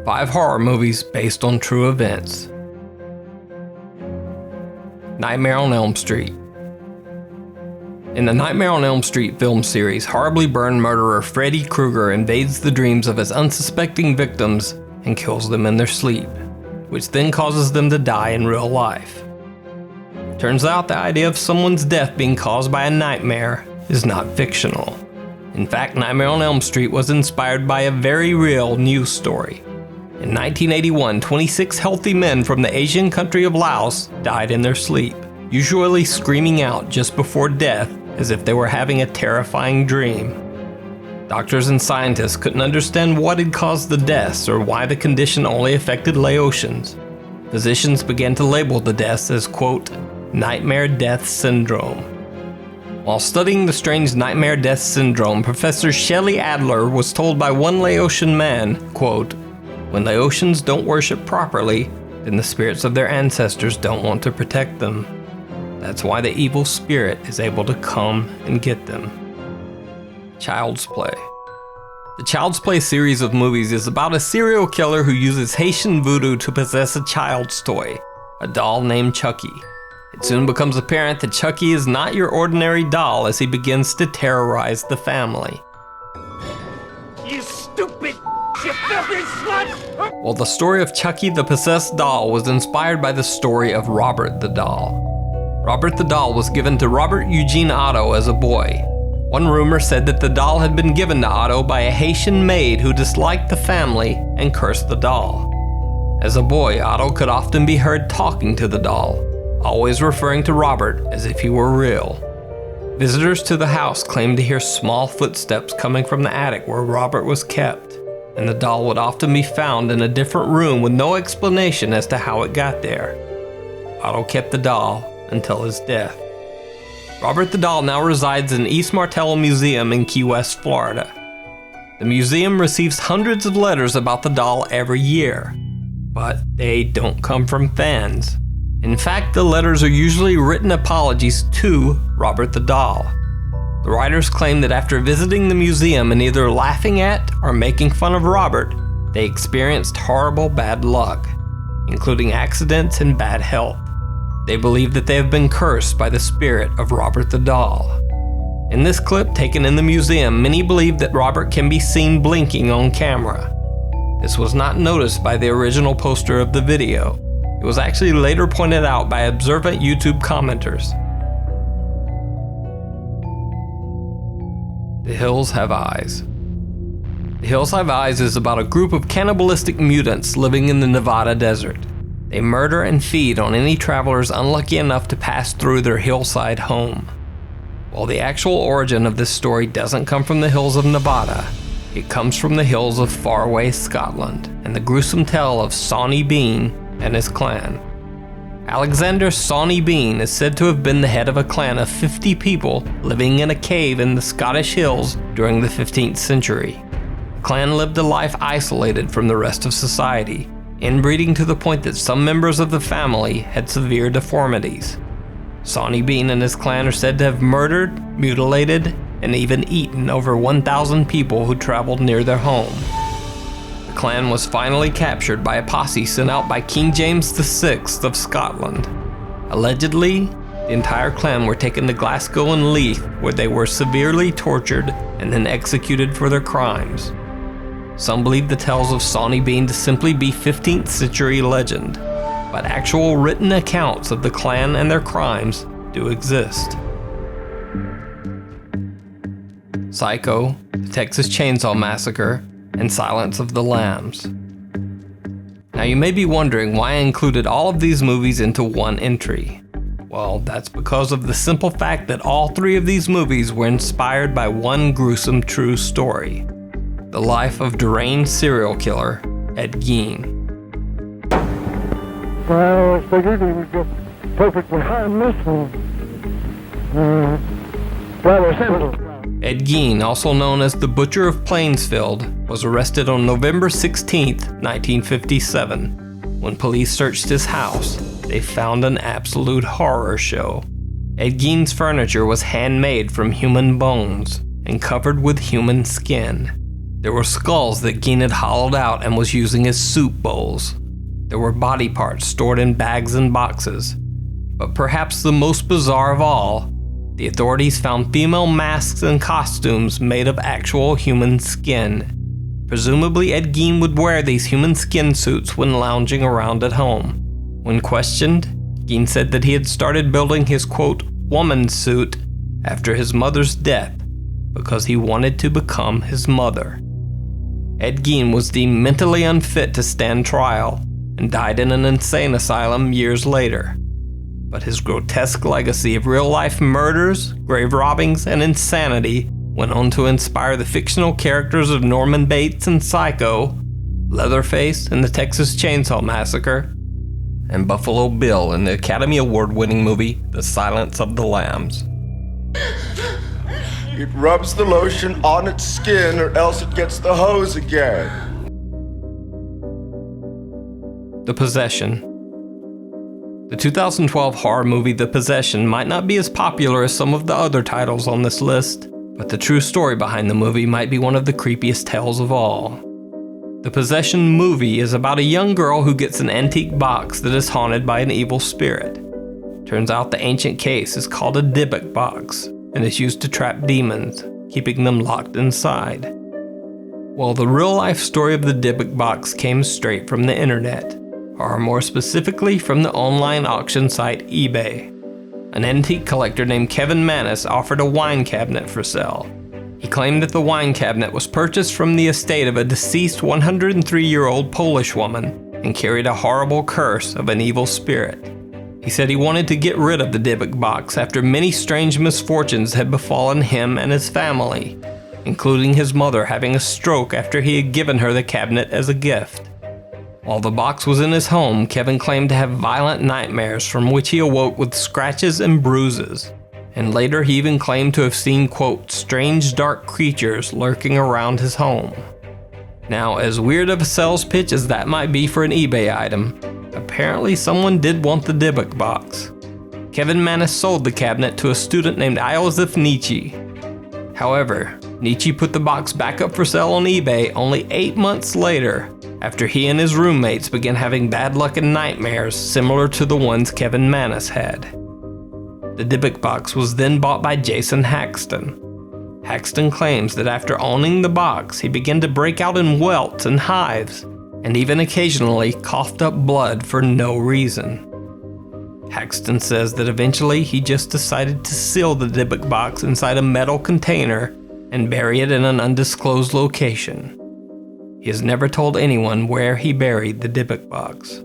5 horror movies based on true events. Nightmare on Elm Street. In the Nightmare on Elm Street film series, horribly burned murderer Freddy Krueger invades the dreams of his unsuspecting victims and kills them in their sleep, which then causes them to die in real life. Turns out the idea of someone's death being caused by a nightmare is not fictional. In fact, Nightmare on Elm Street was inspired by a very real news story. In 1981, 26 healthy men from the Asian country of Laos died in their sleep, usually screaming out just before death as if they were having a terrifying dream. Doctors and scientists couldn't understand what had caused the deaths or why the condition only affected Laotians. Physicians began to label the deaths as, quote, nightmare death syndrome. While studying the strange nightmare death syndrome, Professor Shelley Adler was told by one Laotian man, quote, when Laotians don't worship properly, then the spirits of their ancestors don't want to protect them. That's why the evil spirit is able to come and get them. Child's Play. The Child's Play series of movies is about a serial killer who uses Haitian voodoo to possess a child's toy, a doll named Chucky. It soon becomes apparent that Chucky is not your ordinary doll as he begins to terrorize the family. You stupid, you filthy slut! Well, the story of Chucky the possessed doll was inspired by the story of Robert the doll. Robert the doll was given to Robert Eugene Otto as a boy. One rumor said that the doll had been given to Otto by a Haitian maid who disliked the family and cursed the doll. As a boy, Otto could often be heard talking to the doll, always referring to Robert as if he were real. Visitors to the house claimed to hear small footsteps coming from the attic where Robert was kept, and the doll would often be found in a different room with no explanation as to how it got there. Otto kept the doll until his death. Robert the doll now resides in East Martello Museum in Key West, Florida. The museum receives hundreds of letters about the doll every year, but they don't come from fans. In fact, the letters are usually written apologies to Robert the doll. The writers claim that after visiting the museum and either laughing at or making fun of Robert, they experienced horrible bad luck, including accidents and bad health. They believe that they have been cursed by the spirit of Robert the doll. In this clip taken in the museum, many believe that Robert can be seen blinking on camera. This was not noticed by the original poster of the video. It was actually later pointed out by observant YouTube commenters. The Hills Have Eyes. The Hills Have Eyes is about a group of cannibalistic mutants living in the Nevada desert. They murder and feed on any travelers unlucky enough to pass through their hillside home. While the actual origin of this story doesn't come from the hills of Nevada, it comes from the hills of faraway Scotland and the gruesome tale of Sawney Bean and his clan. Alexander Sawney Bean is said to have been the head of a clan of 50 people living in a cave in the Scottish hills during the 15th century. The clan lived a life isolated from the rest of society, inbreeding to the point that some members of the family had severe deformities. Sawney Bean and his clan are said to have murdered, mutilated, and even eaten over 1,000 people who traveled near their home. The clan was finally captured by a posse sent out by King James VI of Scotland. Allegedly, the entire clan were taken to Glasgow and Leith, where they were severely tortured and then executed for their crimes. Some believe the tales of Sawney Bean to simply be 15th century legend, but actual written accounts of the clan and their crimes do exist. Psycho, the Texas Chainsaw Massacre, and Silence of the Lambs. Now you may be wondering why I included all of these movies into one entry. Well, that's because of the simple fact that all 3 of these movies were inspired by one gruesome true story. The life of deranged serial killer, Ed Gein. Well, I figured he was just perfectly harmless and rather simple. Ed Gein, also known as the Butcher of Plainsfield, was arrested on November 16, 1957. When police searched his house, they found an absolute horror show. Ed Gein's furniture was handmade from human bones and covered with human skin. There were skulls that Gein had hollowed out and was using as soup bowls. There were body parts stored in bags and boxes. But perhaps the most bizarre of all, the authorities found female masks and costumes made of actual human skin. Presumably Ed Gein would wear these human skin suits when lounging around at home. When questioned, Gein said that he had started building his quote, woman suit after his mother's death because he wanted to become his mother. Ed Gein was deemed mentally unfit to stand trial and died in an insane asylum years later. But his grotesque legacy of real-life murders, grave robbings, and insanity went on to inspire the fictional characters of Norman Bates in Psycho, Leatherface in the Texas Chainsaw Massacre, and Buffalo Bill in the Academy Award-winning movie The Silence of the Lambs. It rubs the lotion on its skin or else it gets the hose again. The Possession. The 2012 horror movie The Possession might not be as popular as some of the other titles on this list, but the true story behind the movie might be one of the creepiest tales of all. The Possession movie is about a young girl who gets an antique box that is haunted by an evil spirit. Turns out the ancient case is called a dybbuk box and is used to trap demons, keeping them locked inside. Well, the real-life story of the dybbuk box came straight from the internet, or more specifically from the online auction site eBay. An antique collector named Kevin Mannis offered a wine cabinet for sale. He claimed that the wine cabinet was purchased from the estate of a deceased 103-year-old Polish woman and carried a horrible curse of an evil spirit. He said he wanted to get rid of the dybbuk box after many strange misfortunes had befallen him and his family, including his mother having a stroke after he had given her the cabinet as a gift. While the box was in his home, Kevin claimed to have violent nightmares from which he awoke with scratches and bruises. And later he even claimed to have seen, quote, strange dark creatures lurking around his home. Now, as weird of a sales pitch as that might be for an eBay item, apparently someone did want the dybbuk box. Kevin Mannis sold the cabinet to a student named Iosif Nietzsche. However, Nietzsche put the box back up for sale on eBay only 8 months later, after he and his roommates began having bad luck and nightmares similar to the ones Kevin Mannis had. The dybbuk box was then bought by Jason Haxton. Haxton claims that after owning the box, he began to break out in welts and hives, and even occasionally coughed up blood for no reason. Haxton says that eventually he just decided to seal the dybbuk box inside a metal container and bury it in an undisclosed location. He has never told anyone where he buried the dybbuk box.